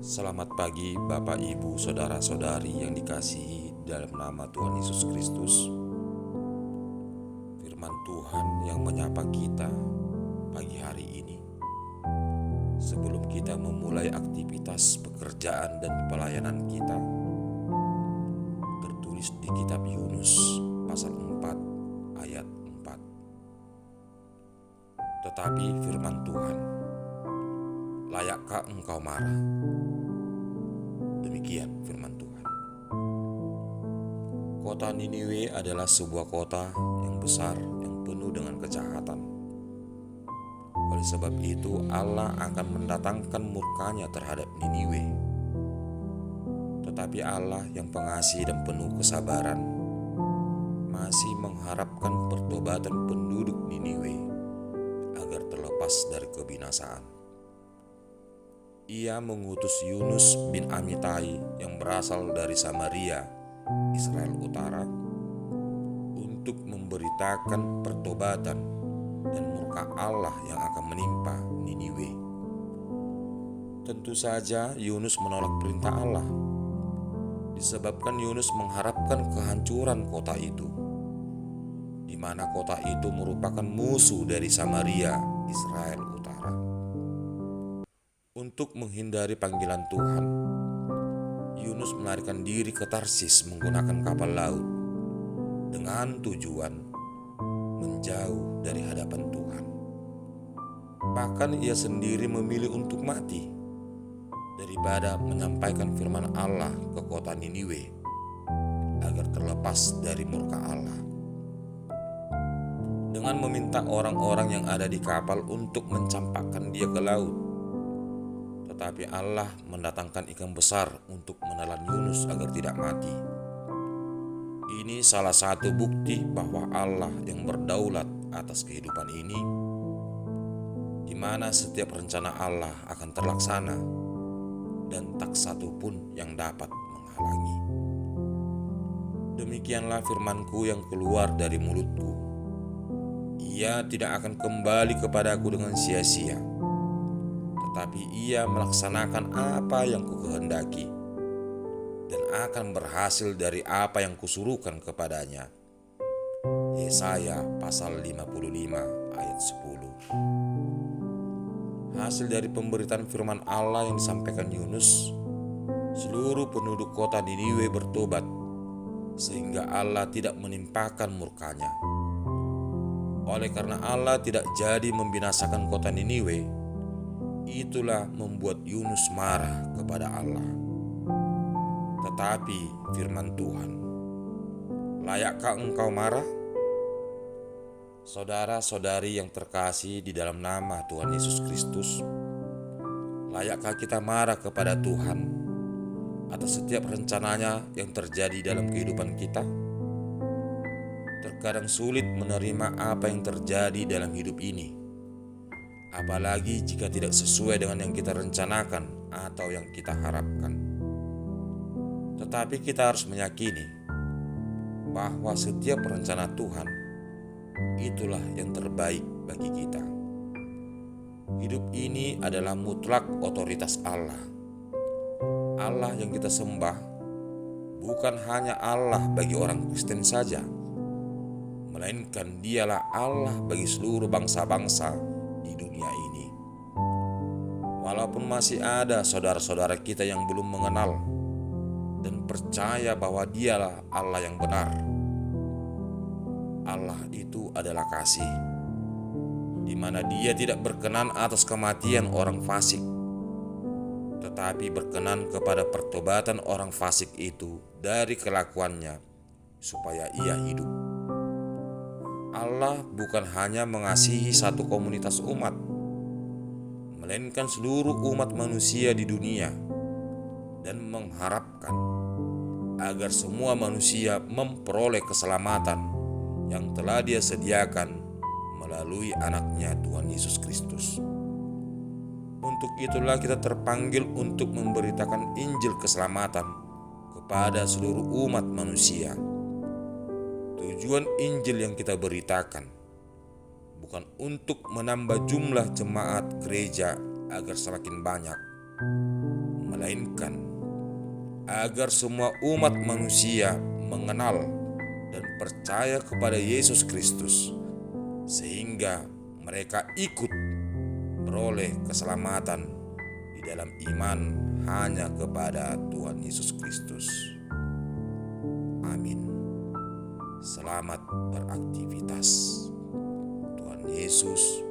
Selamat pagi Bapak Ibu Saudara-saudari yang dikasihi dalam nama Tuhan Yesus Kristus. Firman Tuhan yang menyapa kita pagi hari ini sebelum kita memulai aktivitas pekerjaan dan pelayanan kita, tertulis di kitab Yunus pasal 4 ayat 4. Tetapi firman Tuhan, layakkah engkau marah? Demikian firman Tuhan. Kota Niniwe adalah sebuah kota yang besar yang penuh dengan kejahatan. Oleh sebab itu Allah akan mendatangkan murkanya terhadap Niniwe. Tetapi Allah yang pengasih dan penuh kesabaran masih mengharapkan pertobatan penduduk Niniwe agar terlepas dari kebinasaan. Ia mengutus Yunus bin Amitai yang berasal dari Samaria, Israel Utara, untuk memberitakan pertobatan dan murka Allah yang akan menimpa Niniwe. Tentu saja Yunus menolak perintah Allah, disebabkan Yunus mengharapkan kehancuran kota itu, di mana kota itu merupakan musuh dari Samaria, Israel Utara. Untuk menghindari panggilan Tuhan, Yunus melarikan diri ke Tarsis menggunakan kapal laut dengan tujuan menjauh dari hadapan Tuhan. Bahkan ia sendiri memilih untuk mati daripada menyampaikan firman Allah ke kota Niniwe agar terlepas dari murka Allah. Dengan meminta orang-orang yang ada di kapal untuk mencampakkan dia ke laut, tetapi Allah mendatangkan ikan besar untuk menelan Yunus agar tidak mati. Ini salah satu bukti bahwa Allah yang berdaulat atas kehidupan ini, di mana setiap rencana Allah akan terlaksana dan tak satu pun yang dapat menghalangi. Demikianlah firman-Ku yang keluar dari mulut-Ku. Ia tidak akan kembali kepadaku dengan sia-sia, tetapi ia melaksanakan apa yang kukehendaki dan akan berhasil dari apa yang kusuruhkan kepadanya. Yesaya pasal 55 ayat 10. Hasil dari pemberitaan firman Allah yang disampaikan Yunus, seluruh penduduk kota Niniwe bertobat sehingga Allah tidak menimpakan murkanya. Oleh karena Allah tidak jadi membinasakan kota Niniwe, itulah membuat Yunus marah kepada Allah. Tetapi firman Tuhan, layakkah engkau marah? Saudara-saudari yang terkasih di dalam nama Tuhan Yesus Kristus, layakkah kita marah kepada Tuhan atas setiap rencananya yang terjadi dalam kehidupan kita? Terkadang sulit menerima apa yang terjadi dalam hidup ini, apalagi jika tidak sesuai dengan yang kita rencanakan atau yang kita harapkan. Tetapi kita harus meyakini bahwa setiap rencana Tuhan itulah yang terbaik bagi kita. Hidup ini adalah mutlak otoritas Allah. Allah yang kita sembah bukan hanya Allah bagi orang Kristen saja, melainkan Dialah Allah bagi seluruh bangsa-bangsa di dunia ini. Walaupun masih ada saudara-saudara kita yang belum mengenal dan percaya bahwa Dialah Allah yang benar, Allah itu adalah kasih, di mana Dia tidak berkenan atas kematian orang fasik, tetapi berkenan kepada pertobatan orang fasik itu dari kelakuannya supaya ia hidup. Allah bukan hanya mengasihi satu komunitas umat, melainkan seluruh umat manusia di dunia, dan mengharapkan agar semua manusia memperoleh keselamatan yang telah Dia sediakan melalui anaknya Tuhan Yesus Kristus. Untuk itulah kita terpanggil untuk memberitakan Injil keselamatan kepada seluruh umat manusia. Tujuan Injil yang kita beritakan bukan untuk menambah jumlah jemaat gereja agar semakin banyak, melainkan agar semua umat manusia mengenal dan percaya kepada Yesus Kristus, sehingga mereka ikut beroleh keselamatan di dalam iman hanya kepada Tuhan Yesus Kristus. Amin. Selamat beraktivitas. Tuhan Yesus